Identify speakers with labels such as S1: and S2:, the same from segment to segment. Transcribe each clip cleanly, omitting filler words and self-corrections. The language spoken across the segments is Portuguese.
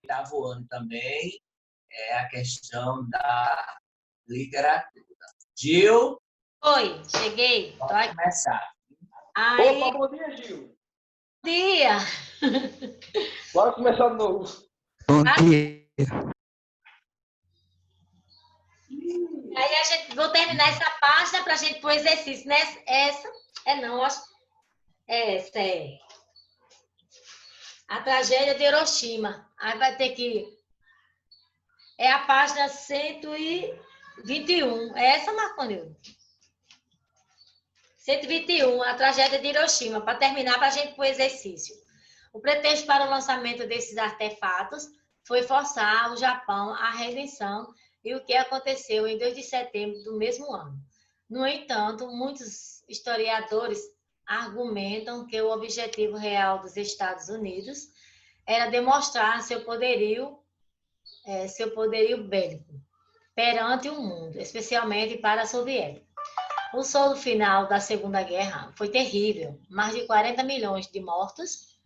S1: oitavo ano também, é a questão da literatura. Gil?
S2: Oi, cheguei.
S1: Pode começar.
S2: Aí...
S3: Opa, bom dia, Gil.
S2: Bom dia.
S3: Bora começar de novo.
S4: Bom dia.
S2: Aí a gente vou terminar essa página para a gente pôr exercício, né? Essa não, acho. Essa é a tragédia de Hiroshima. Aí vai ter que é a página 121. É essa, Marconil? 121, a tragédia de Hiroshima, para terminar, para a gente pôr exercício. O pretexto para o lançamento desses artefatos foi forçar o Japão à rendição e o que aconteceu em 2 de setembro do mesmo ano. No entanto, muitos historiadores argumentam que o objetivo real dos Estados Unidos era demonstrar seu poderio bélico perante o mundo, especialmente para a soviética. O saldo final da Segunda Guerra foi terrível, mais de 40 milhões de mortos,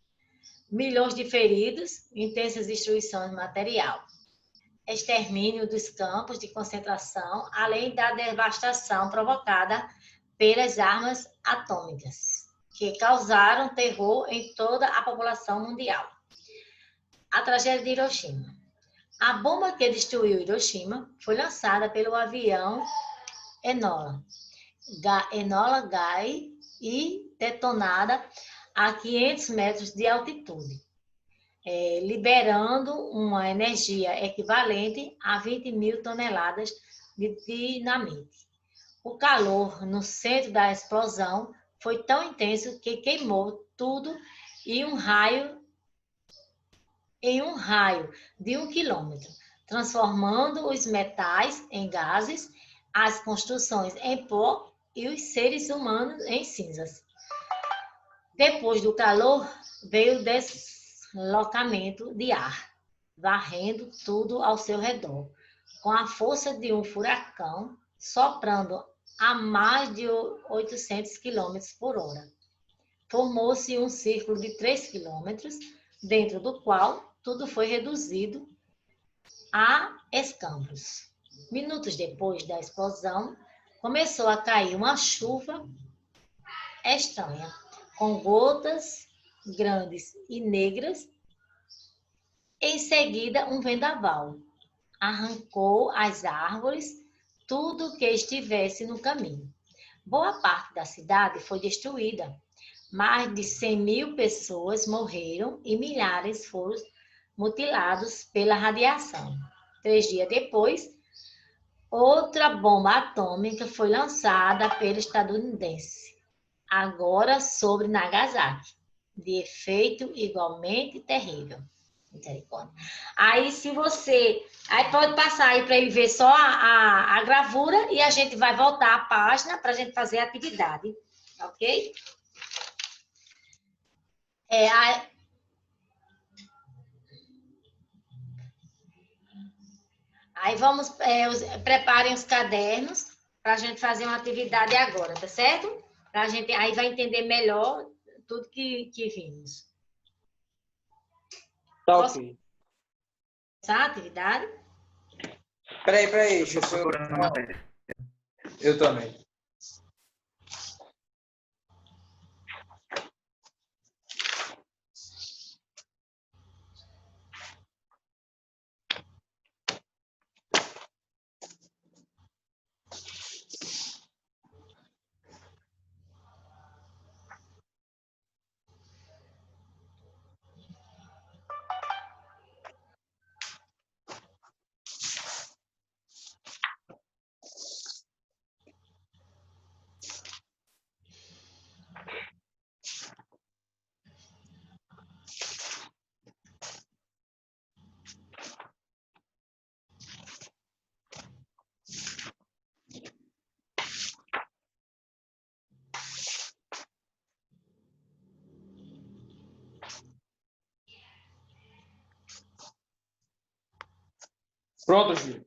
S2: milhões de feridos, intensas destruições material, extermínio dos campos de concentração, além da devastação provocada pelas armas atômicas, que causaram terror em toda a população mundial. A tragédia de Hiroshima. A bomba que destruiu Hiroshima foi lançada pelo avião Enola Gay e detonada a 500 metros de altitude, liberando uma energia equivalente a 20 mil toneladas de dinamite. O calor no centro da explosão foi tão intenso que queimou tudo em um raio de 1 quilômetro, transformando os metais em gases, as construções em pó e os seres humanos em cinzas. Depois do calor, veio o deslocamento de ar, varrendo tudo ao seu redor, com a força de um furacão soprando a mais de 800 km por hora. Formou-se um círculo de 3 quilômetros, dentro do qual tudo foi reduzido a escombros. Minutos depois da explosão, começou a cair uma chuva estranha, com gotas grandes e negras. Em seguida, um vendaval arrancou as árvores, tudo que estivesse no caminho. Boa parte da cidade foi destruída. Mais de 100 mil pessoas morreram e milhares foram mutilados pela radiação. 3 dias depois, outra bomba atômica foi lançada pelo estadunidense, agora sobre Nagasaki, de efeito igualmente terrível. Misericórdia. Aí, se você... Aí pode passar aí para ele ver só a gravura e a gente vai voltar à página para a gente fazer a atividade, ok? Aí vamos, preparem os cadernos para a gente fazer uma atividade agora, tá certo? Pra gente, aí vai entender melhor tudo que vimos.
S3: Tá
S2: Posso
S3: ok.
S2: começar a atividade?
S3: Peraí, deixa eu também. Pronto, Gil.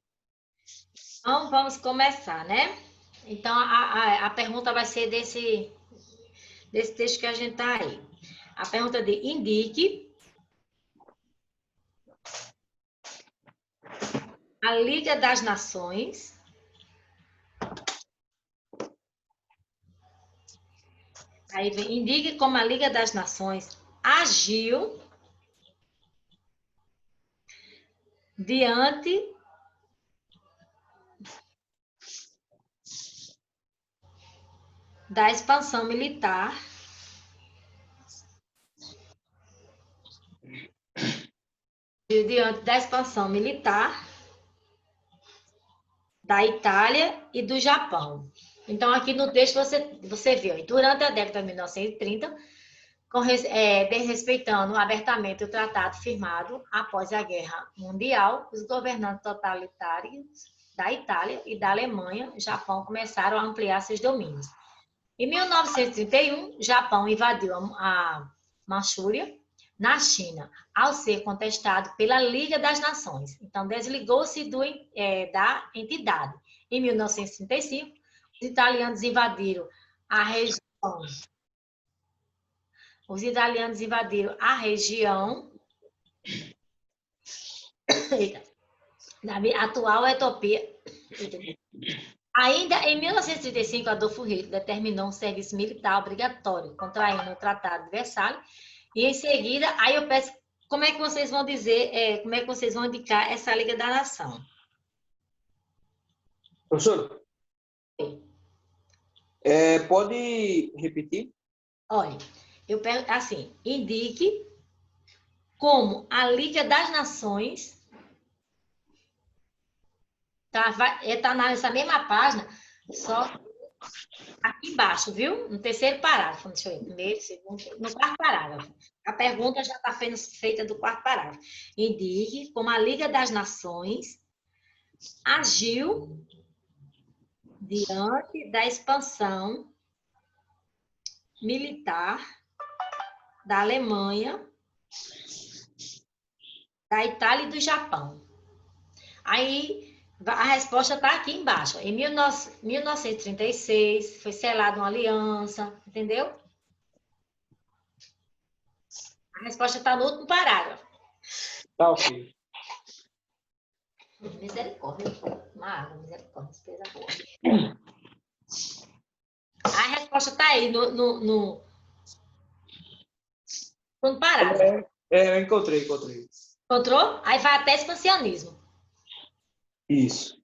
S2: Então, vamos começar, né? Então, a pergunta vai ser desse texto que a gente tá aí. A pergunta de indique a Liga das Nações aí vem, indique como a Liga das Nações agiu diante da expansão militar da Itália e do Japão. Então, aqui no texto você viu, durante a década de 1930, desrespeitando abertamente o tratado firmado após a Guerra Mundial, os governantes totalitários da Itália e da Alemanha, Japão, começaram a ampliar seus domínios. Em 1931, Japão invadiu a Manchúria, na China, ao ser contestado pela Liga das Nações. Então, desligou-se da entidade. Em 1935, os italianos invadiram a região. Da atual Etiópia. Ainda em 1935, Adolfo Hitler determinou um serviço militar obrigatório, contraindo o Tratado de Versalhes. E em seguida, aí eu peço, como é que vocês vão dizer, como é que vocês vão indicar essa Liga da Nação?
S3: Professor, pode repetir?
S2: Olha, eu pergunto assim, indique como a Liga das Nações tá nessa mesma página, só aqui embaixo, viu? No terceiro parágrafo, deixa eu ver, primeiro, segundo, no quarto parágrafo. A pergunta já está feita do quarto parágrafo. Indique como a Liga das Nações agiu diante da expansão militar da Alemanha, da Itália e do Japão. Aí, a resposta está aqui embaixo. Em 1936, foi selada uma aliança, entendeu? A resposta está no último parágrafo.
S3: Tá, ok.
S2: Misericórdia, uma água, misericórdia, despesa boa. A resposta está aí no parágrafo.
S3: Eu encontrei.
S2: Encontrou? Aí vai até expansionismo.
S3: Isso.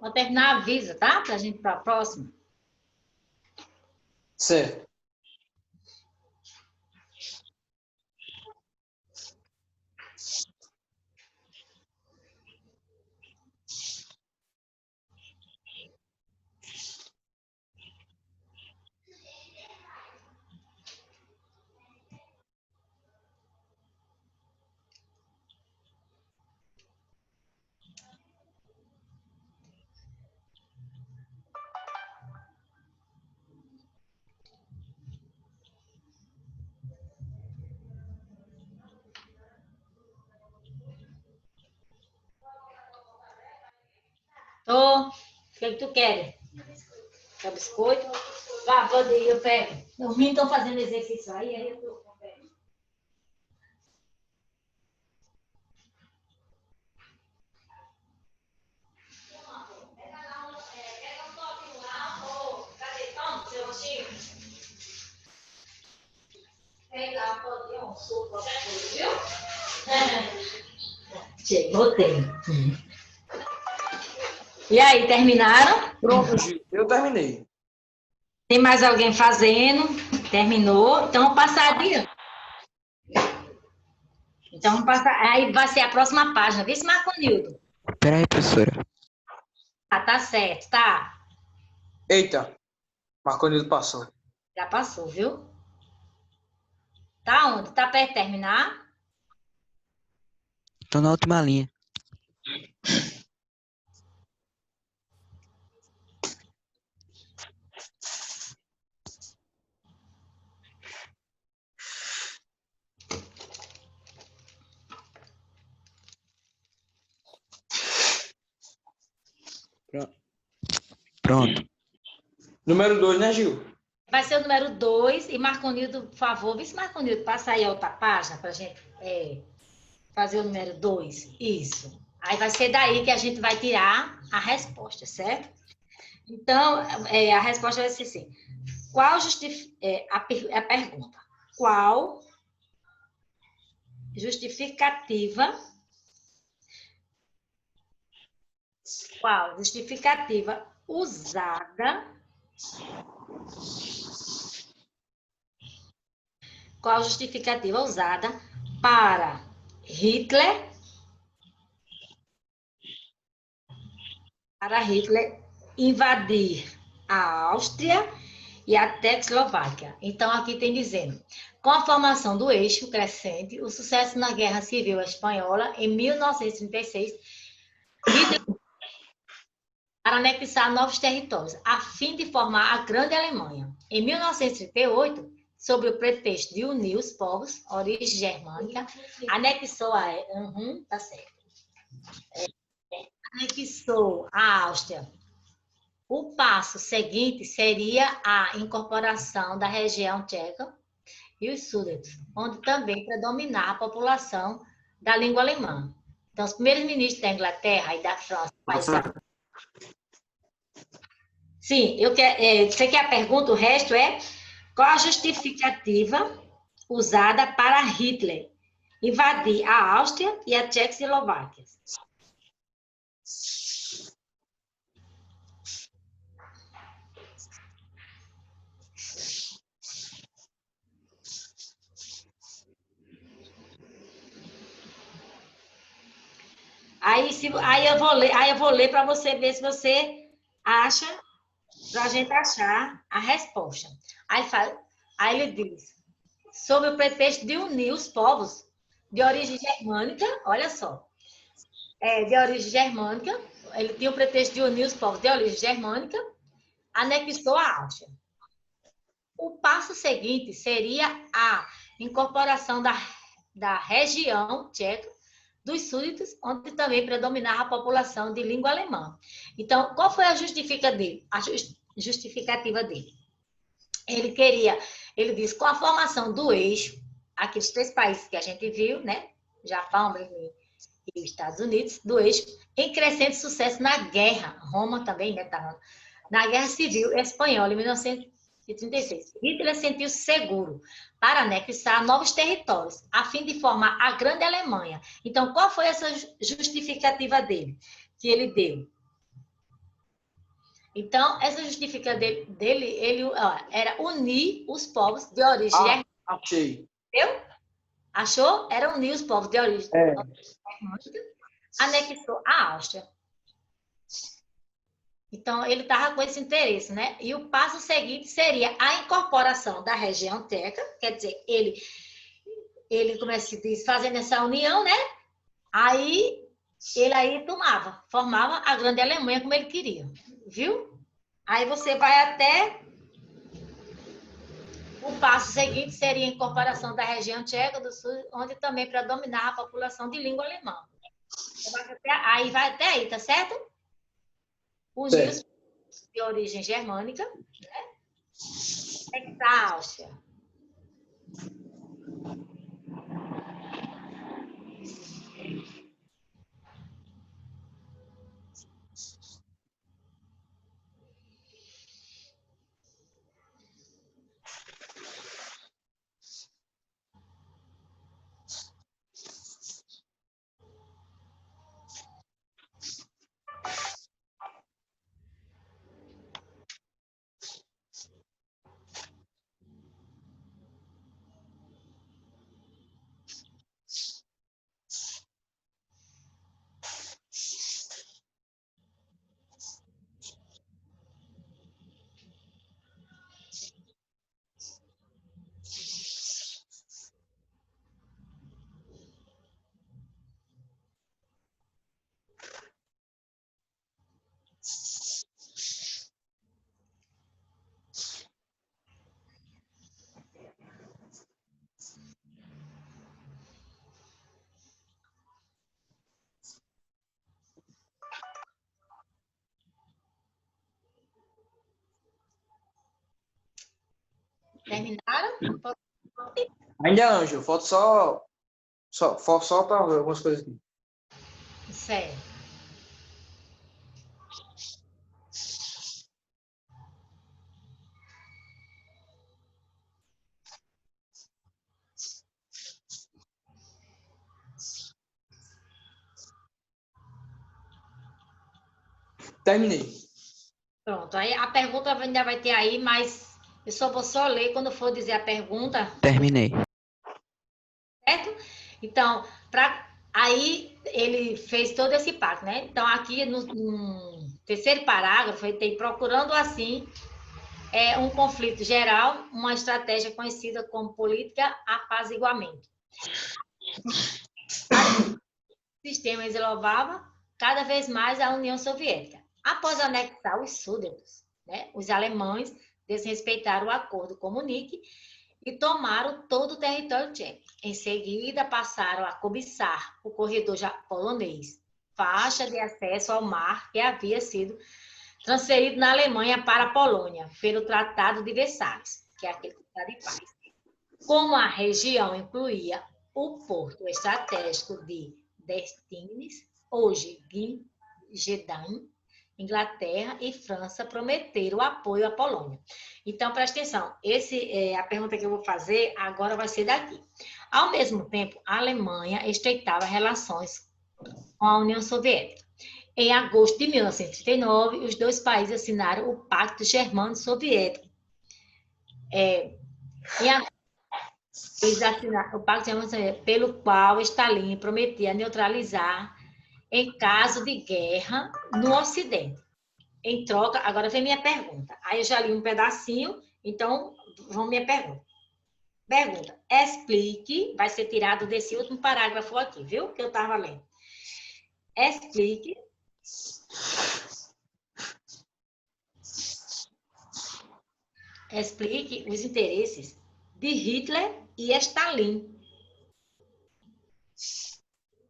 S2: Quando terminar, avisa, tá? Pra gente ir para a próxima.
S3: Certo.
S2: Tô. O que tu quer? Quer biscoito? Vá, pode ir, eu pego. Os meninos estão fazendo exercício aí eu tô. Pegar, pode ir um suco, qualquer coisa, viu? Chegou, tem. E aí, terminaram?
S3: Pronto, Gil. Eu terminei.
S2: Tem mais alguém fazendo? Terminou? Então, vamos passar adiante. Então, vamos passar. Aí vai ser a próxima página. Vê se Marco Nildo.
S4: Peraí, professora.
S2: Ah, tá certo, tá.
S3: Eita. Marconildo passou.
S2: Já passou, viu? Tá onde? Tá perto de terminar?
S4: Tô na última linha. Pronto.
S3: Número 2, né, Gil?
S2: Vai ser o número 2. E Marconildo, por favor, vê se Marconildo passa aí a outra página para a gente fazer o número 2. Isso. Aí vai ser daí que a gente vai tirar a resposta, certo? Então, a resposta vai ser assim. Qual a pergunta? Qual justificativa usada para Hitler invadir a Áustria e a Tchecoslováquia? Então, aqui tem dizendo, com a formação do eixo crescente, o sucesso na Guerra Civil Espanhola, em 1936, Hitler para anexar novos territórios, a fim de formar a Grande Alemanha. Em 1938, sob o pretexto de unir os povos, origem germânica, anexou tá certo. Anexou a Áustria. O passo seguinte seria a incorporação da região tcheca e os Sudets, onde também predominar a população da língua alemã. Então, os primeiros ministros da Inglaterra e da França... Sim, você quer a pergunta? O resto é qual a justificativa usada para Hitler invadir a Áustria e a Tchecoslováquia? Aí eu vou ler para você ver se você acha, para a gente achar a resposta. Aí ele diz, sob o pretexto de unir os povos de origem germânica, olha só, de origem germânica, ele tinha o pretexto de unir os povos de origem germânica, anexou a Áustria. O passo seguinte seria a incorporação da região tcheca dos súditos, onde também predominava a população de língua alemã. Então, qual foi a justificativa dele? Ele diz, com a formação do eixo, aqueles 3 países que a gente viu, né? Japão, Berlim e Estados Unidos, do eixo, em crescente sucesso na guerra, Roma também, né? Na Guerra Civil Espanhola, em 1936. Hitler sentiu-se seguro para anexar novos territórios, a fim de formar a Grande Alemanha. Então, qual foi essa justificativa dele? Que ele deu? Então, essa justificativa dele era unir os povos de origem germânica.
S3: Achei.
S2: Entendeu? Achou? Era unir os povos de origem germânica, anexou a Áustria. Então, ele estava com esse interesse, né? E o passo seguinte seria a incorporação da região tcheca, quer dizer, ele como é que se diz, fazendo essa união, né? Aí, ele formava a grande Alemanha como ele queria, viu? Aí você vai até o passo seguinte seria a incorporação da região tcheca do sul, onde também predominava a população de língua alemã. Aí vai até aí, tá certo? Unir os de origem germânica, né? Da Áustria. Terminaram?
S3: Ainda não, Gil. Falta só para algumas coisas aqui.
S2: Certo.
S3: Terminei.
S2: Pronto. Aí a pergunta ainda vai ter aí, mas eu só vou ler quando for dizer a pergunta.
S4: Terminei.
S2: Certo? Então, aí ele fez todo esse pacto, né? Então, aqui no terceiro parágrafo, ele tem procurando assim um conflito geral, uma estratégia conhecida como política apaziguamento. O sistema elevava cada vez mais a União Soviética. Após anexar os Súdetos, né, os alemães desrespeitaram o acordo com Munique e tomaram todo o território tcheco. Em seguida, passaram a cobiçar o corredor polonês, faixa de acesso ao mar que havia sido transferido na Alemanha para a Polônia, pelo Tratado de Versalhes, que é aquele tratado de paz. Como a região incluía o porto estratégico de Destines, hoje Gdańsk, Inglaterra e França prometeram apoio à Polônia. Então, presta atenção, a pergunta que eu vou fazer agora vai ser daqui. Ao mesmo tempo, a Alemanha estreitava relações com a União Soviética. Em agosto de 1939, os dois países assinaram o Pacto Germânico-Soviético. Eles assinaram o Pacto Germânico-Soviético, pelo qual Stalin prometia neutralizar em caso de guerra no Ocidente. Em troca, agora vem minha pergunta. Aí eu já li um pedacinho, então vamos minha pergunta. Pergunta, explique, vai ser tirado desse último parágrafo aqui, viu? Que eu estava lendo. Explique os interesses de Hitler e Stalin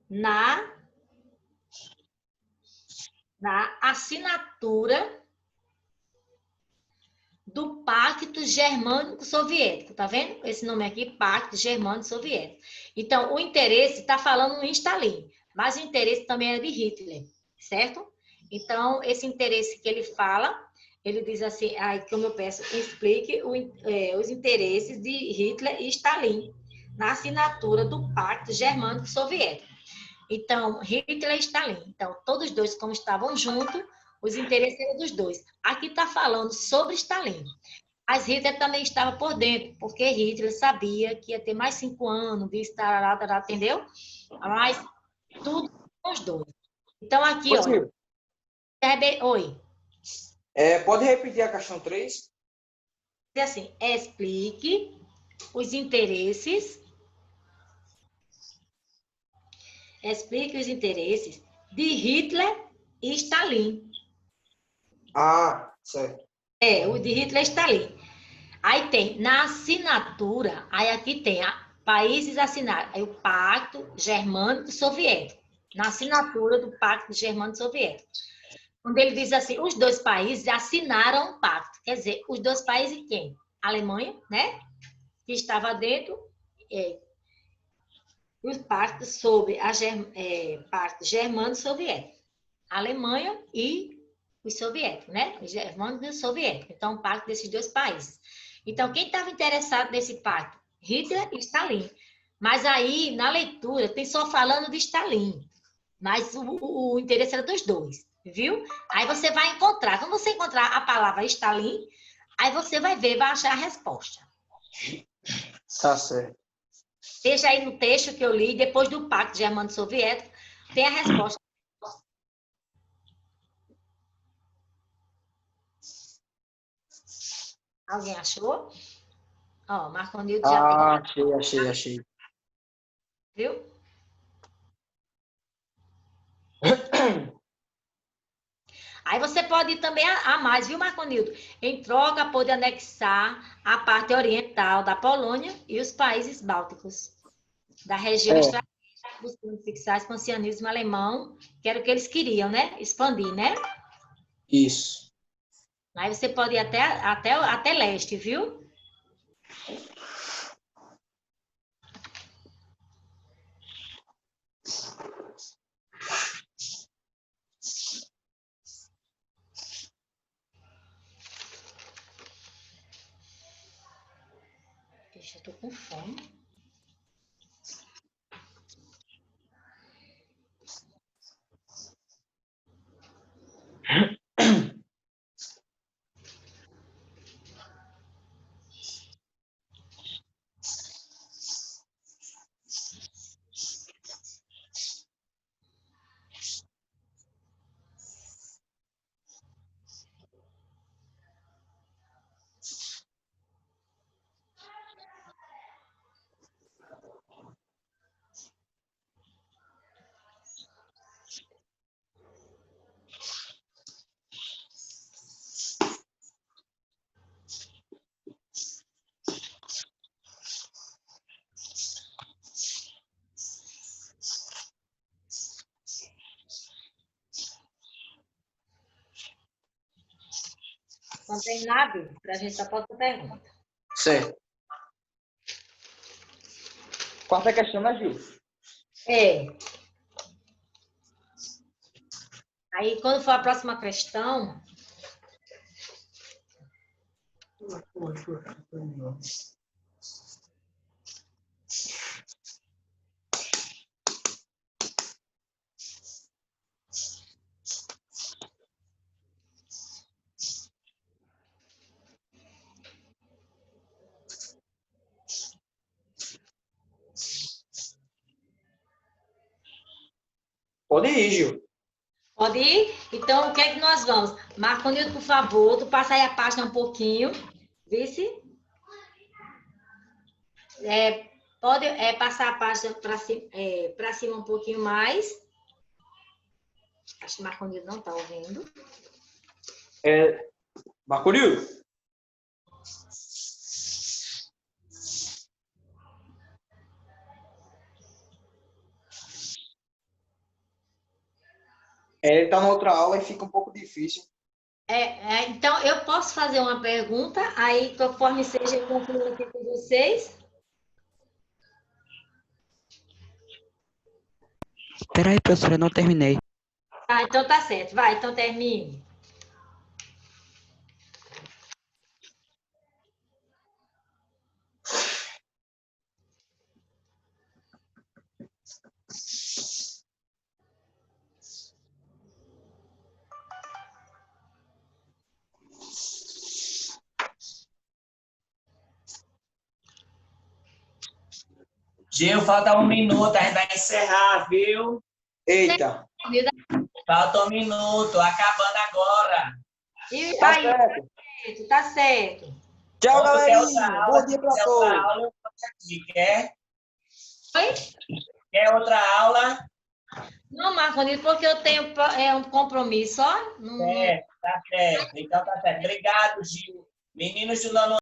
S2: na assinatura do Pacto Germânico-Soviético. Tá vendo? Esse nome aqui, Pacto Germânico-Soviético. Então, o interesse está falando em Stalin, mas o interesse também era de Hitler, certo? Então, esse interesse que ele fala, ele diz assim, como eu peço, explique os interesses de Hitler e Stalin na assinatura do Pacto Germânico-Soviético. Então, Hitler e Stalin. Então, todos dois, como estavam juntos, os interesses eram dos dois. Aqui está falando sobre Stalin. Mas Hitler também estava por dentro, porque Hitler sabia que ia ter mais 5 anos, entendeu? Mas tudo com os dois. Então, aqui,
S3: Ô,
S2: olha.
S3: Gil,
S2: Oi.
S3: pode repetir a questão 3?
S2: Diz assim, explique os interesses. Explique os interesses de Hitler e Stalin.
S3: Ah, certo.
S2: O de Hitler e Stalin. Aí tem, na assinatura, aí aqui tem países assinados, aí o Pacto Germânico Soviético. Na assinatura do Pacto Germânico Soviético. Quando ele diz assim, os dois países assinaram o pacto. Quer dizer, os dois países quem? A Alemanha, né? Que estava dentro do pacto sobre pacto germânico-soviético. A Alemanha e os soviéticos, né? Os germânicos e os soviéticos. Então, o pacto desses dois países. Então, quem estava interessado nesse pacto? Hitler e Stalin. Mas aí, na leitura, tem só falando de Stalin. Mas o interesse era dos dois, viu? Aí você vai encontrar. Quando você encontrar a palavra Stalin, aí você vai ver, vai achar a resposta.
S3: Tá certo.
S2: Veja aí no texto que eu li, depois do Pacto Germânico-Soviético, tem a resposta. Alguém achou? Ó, Marconildo já tem,
S3: Ah, achei.
S2: viu? Aí você pode ir também a mais, viu, Marconildo? Em troca, pode anexar a parte oriental da Polônia e os países bálticos, da região estratégica, buscando fixar expansionismo alemão, que era o que eles queriam, né? Expandir, né?
S3: Isso.
S2: Aí você pode ir até leste, viu? Deixa, eu tô com fome. Não tem nada para a gente ir para a próxima pergunta.
S3: Certo. Quarta questão, né, Gil?
S2: Aí, quando for a próxima questão,
S3: Pode ir, Gil.
S2: pode ir? Então, o que é que nós vamos? Marconildo, por favor, tu passa aí a página um pouquinho. Vice? Pode passar a página para cima um pouquinho mais. Acho que o Marconildo não está ouvindo.
S3: Marconildo? Ele está na outra aula e fica um pouco difícil.
S2: Então, eu posso fazer uma pergunta, aí, conforme seja, eu concluo aqui com vocês.
S4: Peraí, professora, eu não terminei.
S2: Ah, então tá certo. Vai, então termine.
S1: Gil, falta 1 minuto, a gente vai encerrar, viu?
S3: Eita.
S1: Falta 1 minuto, acabando agora.
S2: E
S3: Tá
S2: aí,
S3: certo.
S2: tá certo.
S3: Tchau,
S1: Quando der outra
S3: galerinha.
S1: aula,
S3: Bom dia pra
S1: se der outra
S3: todos.
S1: aula, eu faço aqui. Quer?
S2: Oi?
S1: Quer outra aula?
S2: Não, Marconi, porque eu tenho um compromisso, ó.
S1: Tá certo. Então tá certo. Obrigado, Gil. Meninos do nono